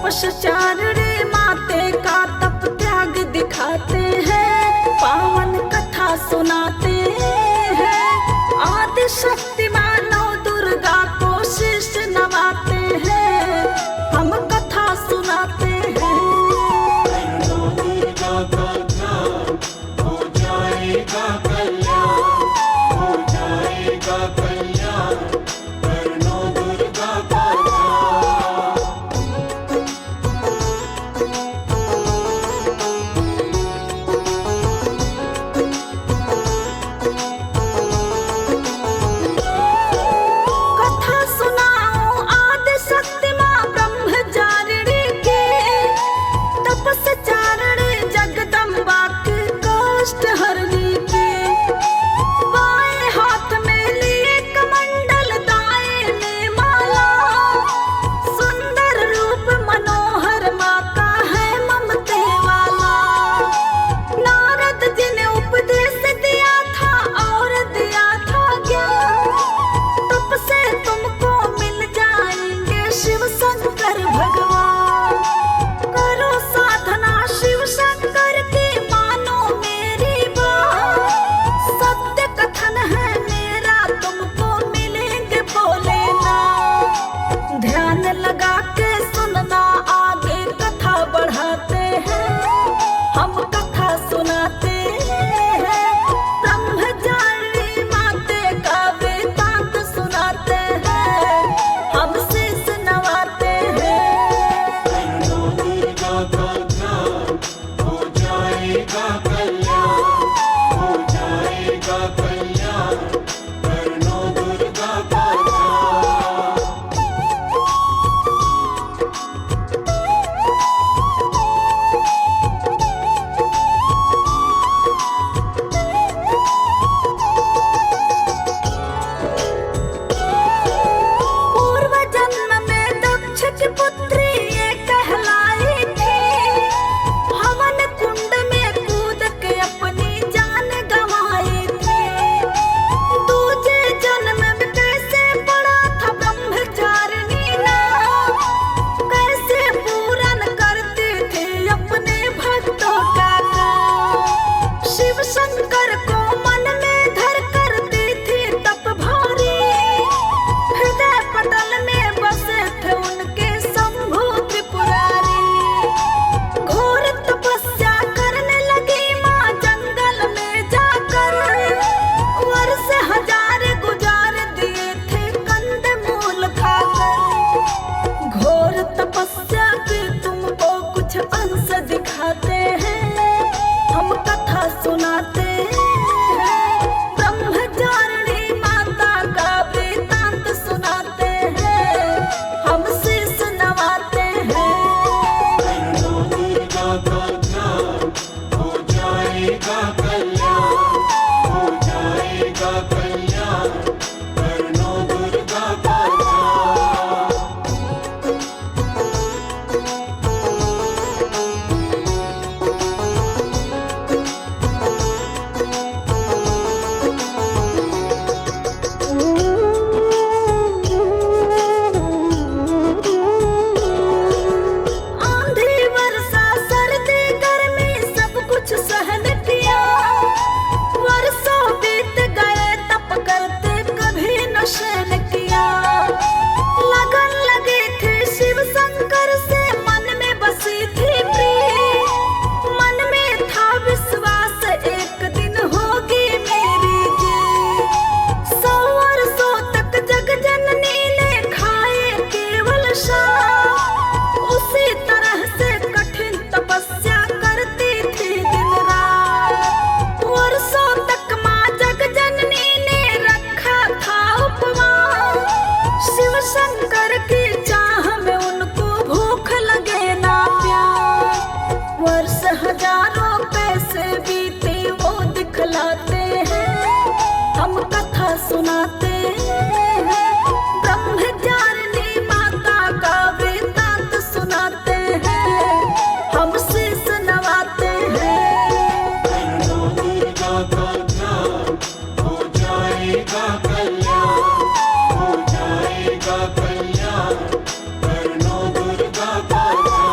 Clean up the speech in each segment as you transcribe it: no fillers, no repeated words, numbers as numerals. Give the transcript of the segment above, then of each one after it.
तपस्चारिणी माते का तप त्याग दिखाते हैं, पावन कथा सुनाते हैं। आदि शक्ति मानो दुर्गा को शीश नवाते हैं, हम कथा सुनाते हैं। दुर्गा का ध्यान हो जाएगा कल्याण, हो जाएगा कल्याण, करनो दुर्गा का कथा सुनाओ आदि शक्ति माँ ब्रह्मचारिणी की, तपस्चारिणी जगदम्बा की कष्ट हरनी की। बाएं हाथ में लिए कमंडल, दाएं में माला, सुंदर रूप मनोहर माँ का है ममते वाला। नारद जी ने उपदेश दिया था और दिया था ज्ञान, तप से तुमको मिल जाएंगे शिव शंकर भगवान। करो साधना शिव शंकर की, मानो मेरी बात, सत्य कथन है मेरा, तुमको मिलेंगे भोलेनाथ। ध्यान लगा के सुनना, आगे कथा बढ़ाते हैं, हम कथा सुनाते हैं। ब्रह्मचारिणी माते का वेदांत सुनाते हैं, हम शीश नवाते हैं। करनो दुर्गा का ध्यान हो जाएगा कल्याण, हो जाएगा कल्याण, करनो दुर्गा का ध्यान। पूर्व जन्म में दक्ष की पुत्री ये कहलाई थी, हवन कुंड में कूद के अपनी जान गंवाई थी। दूजे जन्म में कैसे पड़ा था ब्रह्मचारिणी नाम, कैसे पूरन करती थी अपने भक्तों का काम। शिव शंकर को मन में धर करती थी तप भारी, हृदय पटल में बसे थे उनके शंभु त्रिपुरारी। घोर तपस्या करने लगी माँ जंगल में जाकर, वर्ष हजार गुजार दिए थे कंदमूल खाकर। घोर तपस्या के तुमको कुछ अंश दिखाते हैं, हम कथा सुनाते हैं। ब्रह्मचारिणी माता का वेदांत सुनाते हैं, हम शीश नवाते हैं। करनो दुर्गा का ध्यान हो जाएगा कल्याण, हो जाएगा कल्याण, करनो दुर्गा का ध्यान। आंधी वर्षा सर्दी गर्मी सब कुछ सहन किया, वर्षों बीत गए तप करते कभी न शयन किया। लगन लगी थी शिव शंकर से, मन में बसी थी प्रीत, मन में था विश्वास एक दिन होगी मेरी जीत। 100 वर्षों तक जग जननी ने खाए केवल शाम, उसी तरह से कठिन तपस्या करती थी दिन रात। वर्षों तक माँ जग जननी ने रखा था उपवास, शिव शंकर की चाह में उनको भूख लगे ना प्यास। वर्ष हजारों पैसे बीते वो दिखलाते हैं, हम कथा सुनाते हैं। ब्रह्मचारिणी माता का वेदांत सुनाते हैं, हम शीश नवाते हैं। करनो दुर्गा का ध्यान हो जाएगा कल्याण, हो जाएगा कल्याण, करनो दुर्गा का ध्यान।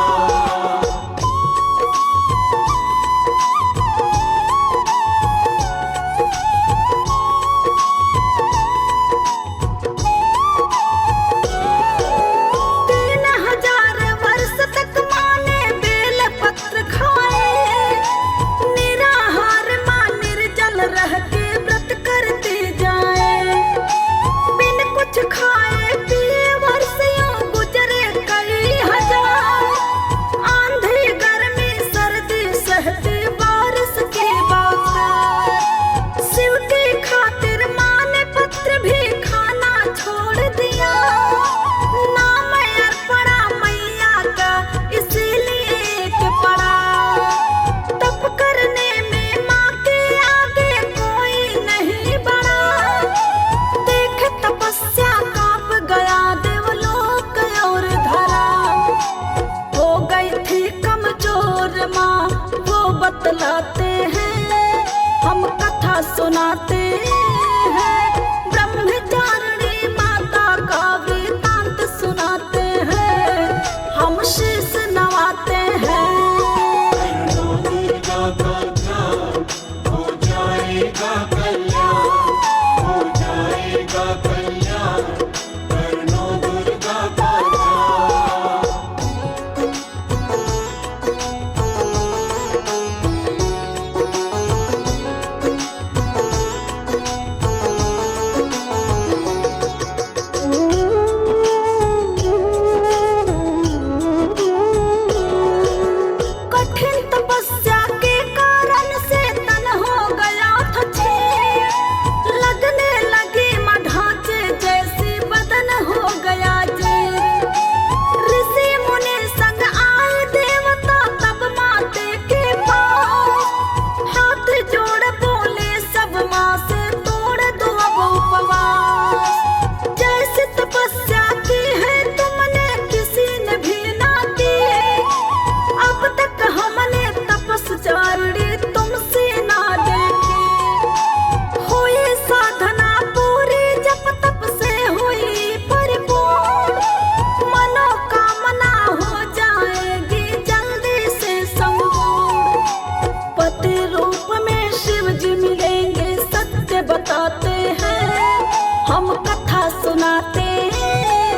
सुनाते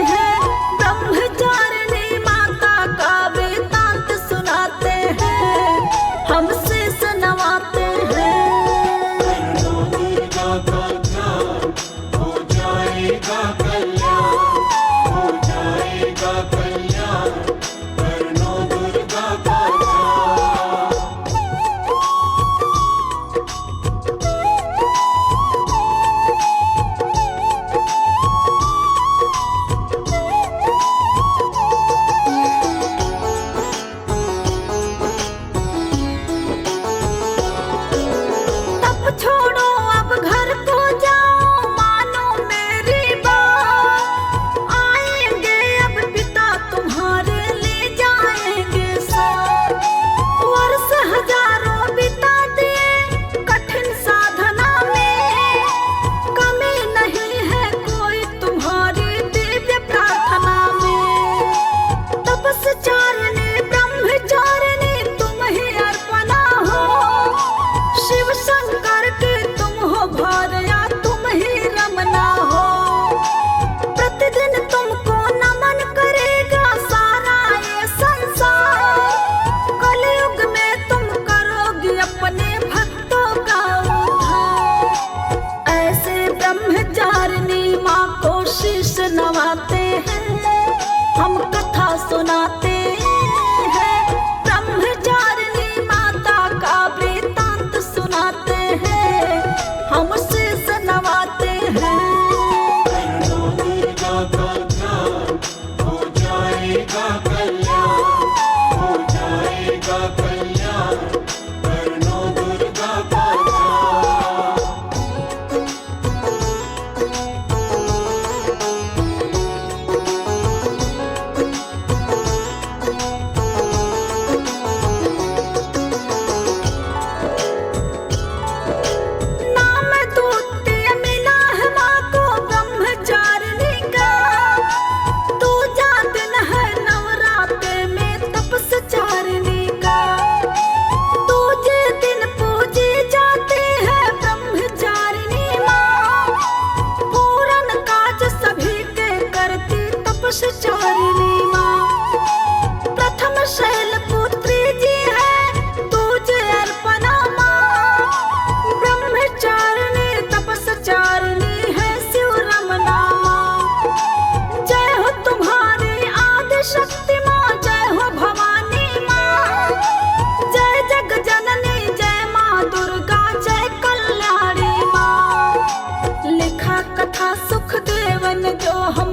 हैं, ब्रह्मचारिणी माता का वृतांत सुनाते हैं, हम शीश नवाते हैं। कर लो दुर्गा का ध्यान, हो जाएगा कल्याण, हो जाएगा कल्याण। कर लो दुर्गा का ध्यान। तब छोड़ो अब घर को जाओ, मानो मेरी बात, आएंगे अब पिता तुम्हारे ले जाएंगे साथ। वर्ष हजारों बिता दिए कठिन साधना में, कमी नहीं है कोई तुम्हारी दिव्य प्रार्थना में। तपस्चारिणी ब्रह्मचारिणी तुम ही अर्पणा हो, शिव शंकर के तुम हो भार्या, तुम ही रमना हो। प्रतिदिन तुमको नमन करेगा सारा ये संसार, कलयुग में तुम करोगी अपने भक्तों का उद्धार। ऐसे ब्रह्मचारिणी माँ को शीश नवाते हैं, हम कथा सुनाते हैं, ब्रह्मचारिणी माता का वृतांत सुनाते हैं, हम शीश नवाते हैं। कर लो दुर्गा का ध्यान, हो जाएगा कल्याण, हो जाएगा कल्याण। कर लो दुर्गा का ध्यान। नाम दूत्य मिला है माँ को ब्रह्मचारिणी का, दूजा दिन है नवरात्र में तपस्चारिणी का। दूजे दिन पूजी जाती है ब्रह्मचारिणी माँ, पूरन काज सभी के करती तपस्चारिणी माँ। प्रथम शैलपुत्री जी है तुझे अर्पणा माँ, ब्रह्मचारिणी तपस्चारिणी है शिव रमना माँ। जय हो तुम्हारी आदि शक्ति माँ, जय हो भवानी माँ, जय जग जननी, जय माँ दुर्गा, जय कल्याणी माँ। लिखा कथा सुखदेवन जो हम